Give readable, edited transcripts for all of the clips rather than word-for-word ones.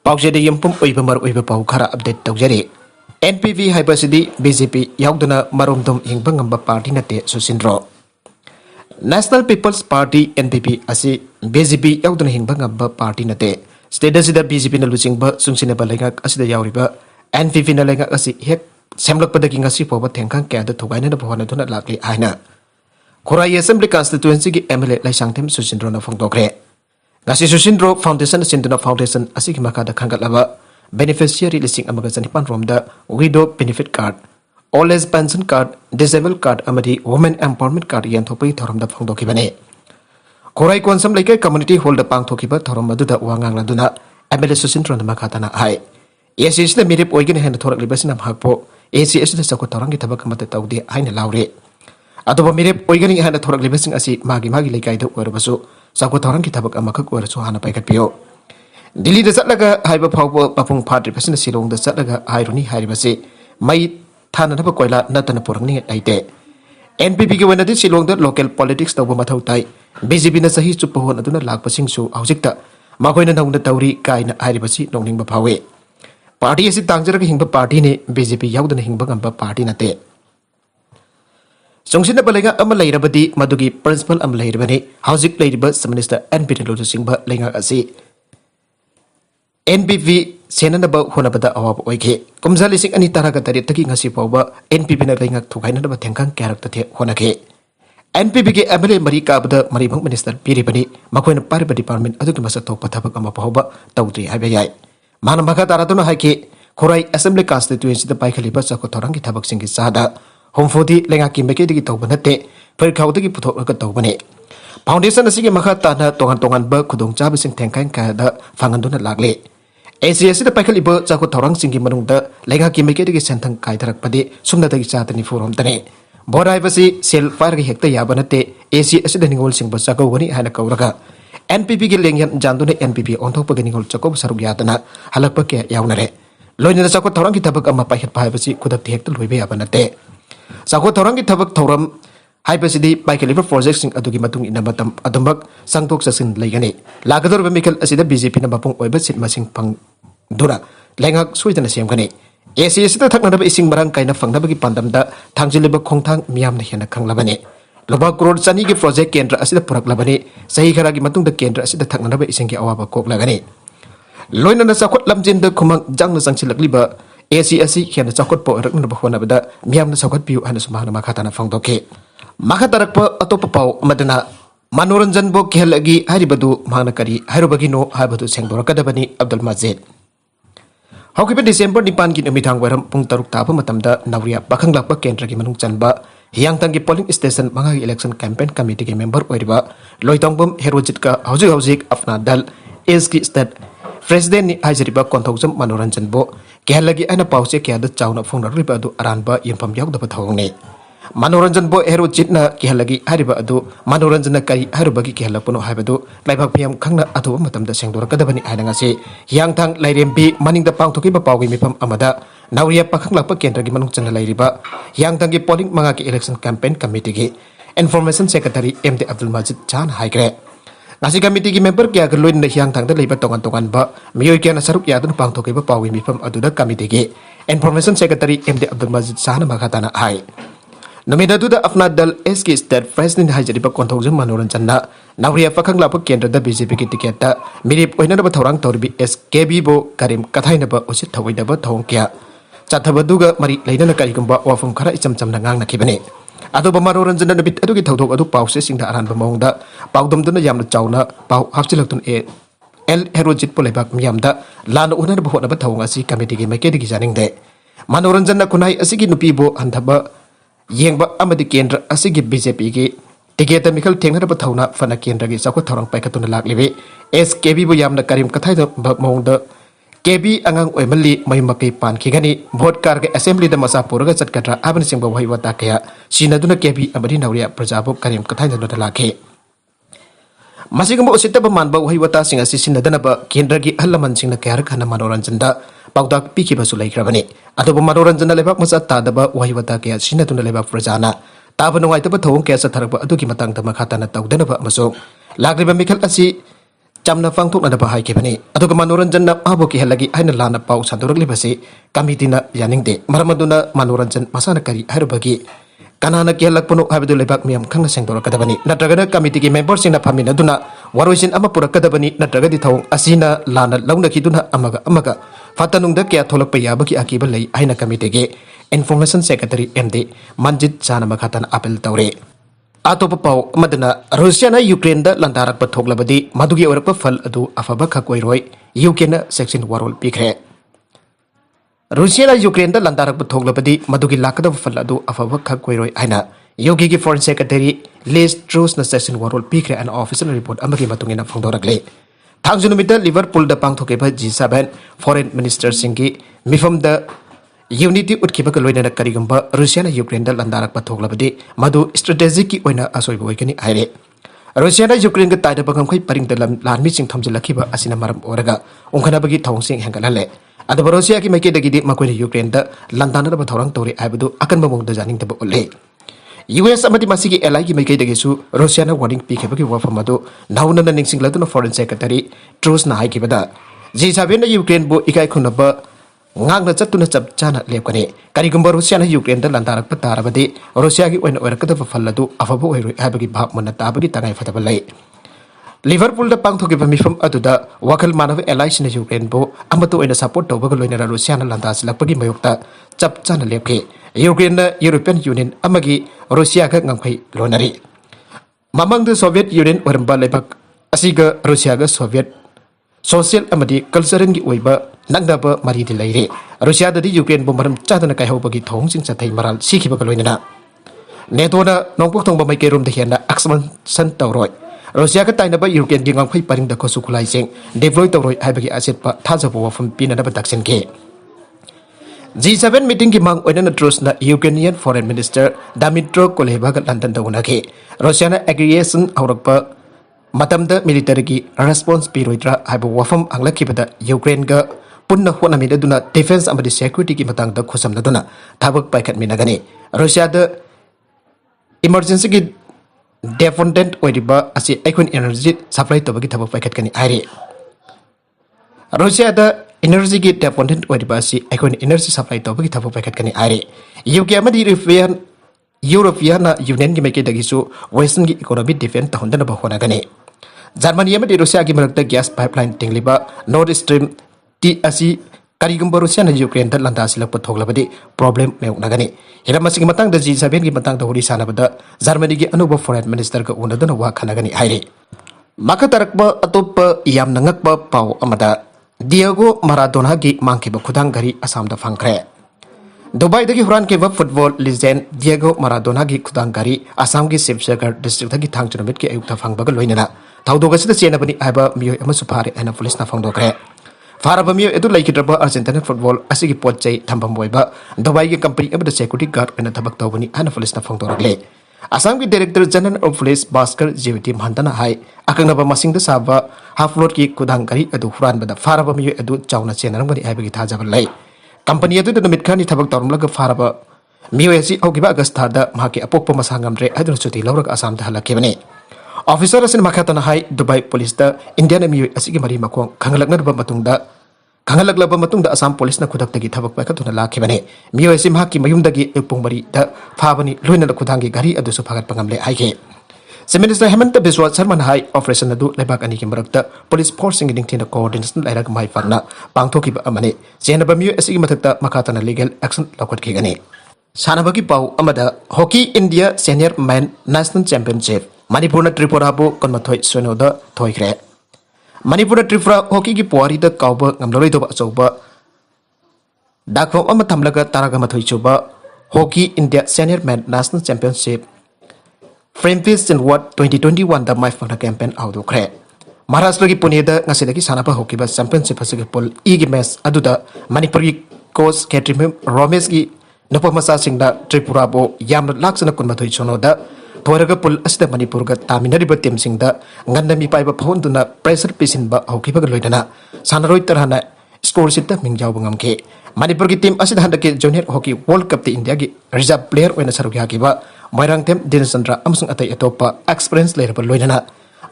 पाउजेदे यमपुम ओइबा मर ओइबा पाउ खरा अपडेट तौजरे NPP हाइबसिदी BJP याउदना मरोमदम हिंगबा ngamba पार्टी नते Susindro National People's Party NPP asi BJP yauduna hingba ngamba party nate state asida BJP na luchingba sungsinaba lenga asida yauriba NPP na lenga asi hek semlakpada ki ngasi poba thengkang kya da thogaina na bhona thuna lakli aina Khorai Assembly constituency ki MLA laisangthem Susindro na phongdokre ngasi Susindro Foundation Sinduna Foundation asi ki makada khangatlaba beneficiary listing amaga janipan romda widow benefit card Old age pension card, disabled card, amadi women empowerment card yan thopai thoram da phongdoki bane. Khorai konsam laikai community hall da pang thoki ba thoram madu da wangang la duna MLA Susindro na makata na hai. ACS na mirip oigin hen thorak libasina phakpo ACS da sakko thorang ki thabak mata tawde haina laure. Adoba mirip oigin hen thorak libasing asi magi laikai da werbasu sakko thorang ki thabak amakak wersu hana paikat pio. Delhi da satlaga haiba phawbo papung phat represent silong da satlaga hairuni hairibase mai Thana na koila natana porangni aite NPP ke wanadi silongda local politics tawba mathau tai BJP na sahi chupa hon aduna lakpa singsu aujikta makoina naungda tawri kaina haribasi nongning ba phawe party asi tangjara hingba party ne BJP yaudana hingba ngamba party nate Songsina balenga ama lairabadi madugi principal am lairabani housing lairiba minister NPP lo singba lenga asi NPP senanaba honabada awab oike kumzali sing ani taraga tari taki ngasi pawba NPP na lengak thukaina na thengkang character the honake NPP ke MLA mari kabada mari bang minister piribani makoina parba department aduki masa thok pathabak ama pawba tawdri habayai mana maka taraduna haike khorai assembly constituency da paikhali ba chako thorangi thabak singi sada homfodi lenga ki meke digi tawbanate phir khawdagi puthok ka tawbane foundation asigi maka tana tongan ba khudong chaba sing thengkang ka da fanganduna lagle ACS da paikali ba chako thorang singi manungda lenga ki meke de senthang kai tharak pade sumna da chatani forum tane borai basi sel fire gi hekta yabanate ACS da ningol sing ba chako wani hana kauraga NPP gi lengyan jandune NPP onthok pa ningol chako saruk yadana halakpa ke yaunare loina da chako thorang ki tabak ama paihet pai basi kudak ti hekta loibe yabanate chako thorang ki tabak thoram haibasidi paikali project sing adugi matung ina matam adumbak sangtok sasin leigani lagador ba mikal asida BJP na bapung oiba sit masing pang dura lengak suitana semgani ACS da thakna da ising marang kaina fangna bagi pandam da thangjiliba khongthang miam na hena khanglabani loba crore chani gi project kendra asida purak labani sahi khara gi matung da kendra asida thakna da ising gi awaba kok lagani loina na sakot lamjin da khumang jang na sangchilakliba ACS hena sakot po rakna ba hona bada miam na sakot piu hana sumahna makata na fangdoke Makatarakpa atau pau madana manoranjan bo khelagi haribadu mangna kari harubagino habadu sengdor kadabani Abdul Majid Hokipa December nipan ki numithang waram pung taruk tapa matamda nawriya bakhanglakpa kendra ki manung chanba hiyangtang ki polling station manga election campaign committee ki member oiriba loitongbam herojit ka hojik apna dal is ki state president ni hajriba konthokjam manoranjan bo khelagi ana pause kya da chawna phongna riba du aranba yempam yaudaba thawne Manoranjan bo hero jitna kihalagi hariba adu manoranjan na kari harubagi kihalapno haibadu laibak piam khangna adu matamda sengdor kadabani aidanga se yangthang lairembi maningda pangthoki ba pawgi mipam amada nawriya pakhanglakpa kendra gi manung channa lairiba yangthang gi polling manga ki election campaign committee gi information secretary MD Abdul Majid Chan haigre ngasi committee gi member kya galoin na yangthang da leiba tongan ba miyoi kya na saruk ya dun pangthoki ba pawgi mipam adu da committee gi information secretary MD Abdul Majid Chan makhatana hai Namida da afna dal SK state president hajariba konthokjam manoranjan na nawriya pakhang lapa kendra da BJP ki ticket ta mirip oina ba thorang torbi SKB bo karim kathaina ba usit thawaida ba thong kya chathabaduga mari leina kari gumba wafum khara ichamcham na ngang na khibane adu ba manoranjan na bit adu ki thawthok adu pause singda aran ba mongda pawdom duna yamna chawna paw hapchilaktun L herojit polebak miyamda lan una ba hona ba thawng asi committee gi make gi janing de manoranjan na kunai asigi nupi bo andhaba Yengba amadi kendra asigi BJP ki tigeta mikal thengna ba thawna fana kendra gi sakot thorang paikatuna laklibe SKB bo yamna karim kathai da mongda KB angang oimali mai makai pan khigani vote kar ge assembly da masa puraga chatkatra aban singba wai wata kaya sinaduna KB amadi nawriya prajabo karim kathai da lakhe Masigamo usita ba manba wai wata singa sinadana ba kendra gi halaman singna kayar khana manoranjan da Pagdak piki basu laikrabani ado ba manoranjan lebak masa tadaba wai wata kaya sinaduna lebak prajana taba nungai taba thong kaya sa tharakba adu ki matang da makhata na tawdana ba maso lagriba mikal asi chamna pangthoknadaba haikibani aduga manoranjanna abuki helagi aina lana pau sandoraglibasi kamitina yaningde maramaduna manoranjan masana kari hairubagi kanana kihalakpano habidu lebak miyam khangna sengdorakadabani natragana committee ki members singna phaminaduna waroisin ama purakadabani natragadi thawng asina lana launakiduna amaga fatanungda kya tholakpa yabaki akiba lei aina committee ge information secretary md manjit chana makhatan apel tawre atop pau madana Russia na Ukraine da landarak pathoklabadi madugi orakpa fal adu afaba khakoiroi UK na section warol pikre Russia na Ukraine da landarak pathoklabadi madugi lakada fal adu afaba khakoiroi aina UK ki foreign secretary Liz Truss na section warol pikre an official report amagi matungina phongdorakle thangjunumita Liverpool da pangthokeba G7 foreign minister singi mifam da Unity utkiba ka loina karigamba Russia na Ukraine da landarak pathoklabadi madu strategic ki oina asoibo oikani aire Russia na Ukraine ka taida bagam khai paring dalam lanmi sing thamjilakhiba asina maram oraga ongkhana bagi thawsing hengalale adaba Russia ki maike dagi di makoi Ukraine da landana da thorang tori aibadu akan bamong da janing da olle US amati masigi ally ki maike dagi su Russia na warning pi kheba ki wafam adu nauna na ningsing laduna foreign secretary Truss na haikibada G7 na Ukraine bo ikai khunaba ngangna chatuna chap chana lepkani karigumba Russia na Ukraine da landarak patarabadi Russia gi oina oirakada falladu afabu oiroi habagi bhag mona tabagi tangai fataba lai Liverpool da pangthokiba mifam aduda wakal manav allies na Ukraine bo amatu oina support tawbaga loina Russia na landas lakpagi mayokta chap chana lepke Ukraine na European Union amagi Russia ka ngamkhai lonari mamang da Soviet Union oramba lebak asiga Russia ga Soviet social amadi cultural gi oiba nagdaba mari di laire Russia da di Ukraine bo maram chadana kai hobagi thong sing chathai maral sikhiba ka loina NATO na nongpok thongba mai kerum de hiana aksman san tawroi Russia ka tainaba Ukraine gi ngangphai paring da khosu khulai sing deploy tawroi haibagi asset pa thajabo wafam pina na daksen ke G7 meeting ki mang oina na Truss na Ukrainian foreign minister Dmytro Kuleba ga London da unake Russia na aggression aurakpa matamda military ki response piroitra haibu wafam anglakibada Ukraine ga punna honamida duna defense amadi security ki matang da khusam duna thabak paikat minagani Russia da emergency ki dependent oiriba asi icon energy supply tobagi thabak paikat kani aire Russia da energy ki dependent oiriba asi icon energy supply tobagi thabak paikat kani aire UK amadi European Union ki meke dagisu western ki economic defense tahundana ba honagani Germany amadi Russia ki marakta gas pipeline tingliba Nord Stream T asi karigumba Russia na Ukraine da landa silak pathoglabadi problem me nagani hira masing matang da G7 ki matang da hori sanabada Germany ki anuba foreign minister ka unadana wa khanagani aire makatarakba atop yam nangakba pau amada Diego Maradona ki mangkhiba khudang gari Assam da phangkhre Dubai dagi huran ke football legend Diego Maradona gi khudang gari Assam gi Sibsagar district dagi thangchunamit ki ayukta phangbaga loinana thawdoga sida chenabani aiba miyo amasu phare ana police na phangdokre faraba miyo edu laikidraba Argentine football asigi potchai thambam boiba Dubai gi company abda security guard ana thabak tawbani ana police na phangdorakle Assam gi director general of police Bhaskar Jyoti Mhandana hai akangnaba masing da saba half load ki khudang gari adu huran bada faraba miyo edu chawna chenarangani aiba gi thajaba lai Company adu da mitkani thabak tawrumlaga faraba miyoyasi augiba agastha mahaki apokpa masangamre adun chuti lawrak Assam da halakibani Officer asin makhatana hai Dubai police da Indian miyoy asigi mari makong khangalaknaba matungda Assam police na khudak tagi thabak pa katuna lakhibani miyoyasi mahaki mayumdagi epung mari da phabani loina da khudangi gari adu su phagat pangamle haike Minister Hemanta Biswa Sharma hai operation adu lebak ani ki marakta police force ngi dingthina coordination lairak mai farna pangthokiba amani jenaba miyo asigi mathakta makhatana legal action lakwat khigani sanabagi pau amada hockey India senior men national championship Manipur na Tripura bo konmathoi sonoda thoikre Manipur na Tripura hockey ki puari da kauba ngamloroi doba choba dakho ama thamlaga taraga mathoi choba hockey India senior men national championship Frampis in what 2021 da mai fana campaign auto kre Maharashtra ki Pune da ngasidagi sanapa hockey ba championship asige pol igi match aduda Manipur ki coach Ketrim Romesh ki nopamasa singda Tripura bo yamna laksana konmathoi chonoda thoiraga pul asida Manipur ga taminariba team singda nganna mi paiba phonduna pressure pisinba hokiba loidana sanaroi tarhana score sita mingjaw bangamke Manipur ki team asida handake junior hockey world cup te India ki reserve player oina sarugya kiba Moirang tem Dinasandra amsung atai atopa experience leiraba loidana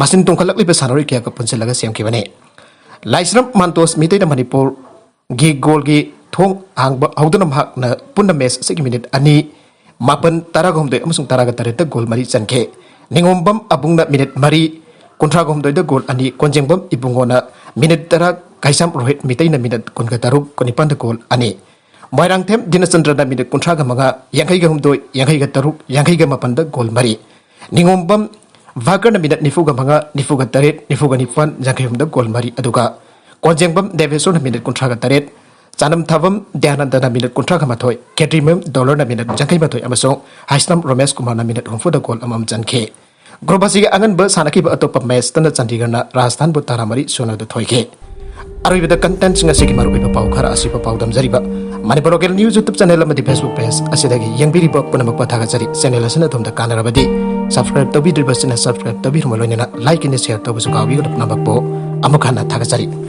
masin tongkhalakliba sanari kya ka punsilaga semkibane laisram mantos mitayna manipur gi gol gi thong hangba haudana hak na punna mes sigi minute ani mapan taragomde amasung taraga tareta gol mari chankhe ningombam abungna minute mari kuntragomde da gol ani konjengbam ibungona minute tara kaisam rohit mitayna minute kunga taruk konipan da gol ani moirang them dinachandra da minute kuntraga maga yangai ga humdoi yangai ga taruk yangai ga mapan da gol mari ningombam vagarna minute nifuga manga nifuga taret nifuga nipan yangai humda gol mari aduga konjengbam deveson minute kuntraga taret Chanam Thavam Dyananda na minute kuntraga mathoi Ketrimum dollar na minute jangkai mathoi amasong Haisnam Ramesh Kumar na minute humfuda gol amam jankhe Grobasi ga angan ba sanaki ba atopa match tana Chandigarh na Rajasthan bu taramari sona da thoike Aroi da content singa sigi maru ba pau khara asipa pau dam jari ba Manipur local news YouTube channel amadi Facebook page asidagi yangbiri ba punamak pa thaga jari channel asana thumda kanarabadi subscribe tabi dirba sina subscribe tabi rumaloina like and share tabu su kawi ga namak po amukhana thaga jari